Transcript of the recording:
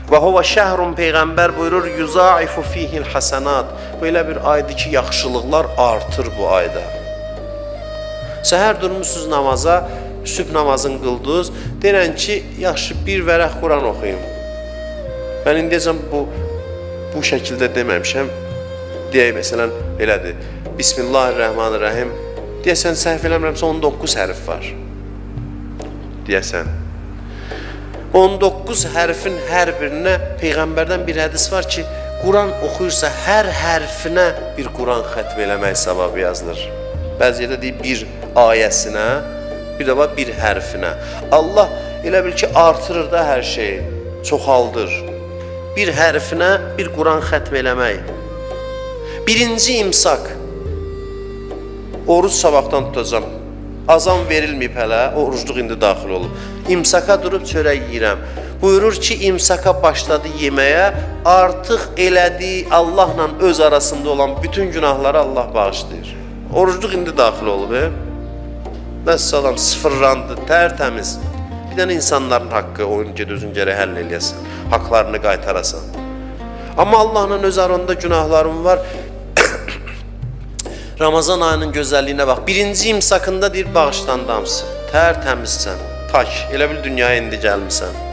Və huve şəhrun Peyğəmbər buyurur, yuzaifu fihil hasanat. Böyle bir aydır ki, yaxşılıqlar artır bu ayda. Səhər durmuşsunuz namaza, sübh namazını qıldınız, deyirən ki, yaxşı bir vərəq Quran oxuyum. Mən indiyəcəm bu şəkildə deməmişəm. Deyək, məsələn, belədir. Bismillahirrahmanirrahim. Deyəsən, səhv eləmirəmsə 19 hərf var. Deyəsən. 19 hərfin hər birinə Peyğəmbərdən bir hədis var ki, Quran oxuyursa hər hərfinə bir Quran xətm eləmək savabı yazılır. Bəzi yerdə deyir bir ayəsinə, bir də var bir hərfinə. Allah elə bil ki, artırır da hər şeyi, çoxaldır. Bir hərfinə bir Quran xətm eləmək. Birinci imsak. Oruç sabahdan tutacam. Azam verilməyib hələ, orucluq indi daxil olub. İmsaka durub çörək yeyirəm. Buyurur ki, imsaka başladı yeməyə, artıq elədiyi Allahla öz arasında olan bütün günahları Allah bağışlayır. Orucluq indi daxil olub. Vəssalam, sıfırlandı, tərtəmiz. Bir dənə insanların haqqı, oyun ged özün gərək həll eləyəsən, haqlarını qaytarasan. Amma Allahla öz aranda günahlarım var. Ramazan ayının gözəlliyinə bax. Birinci imsakında deyir, bağışlandı hamısı. Tərtəmizsən, pak. Elə bil dünyaya indi gəlmisən.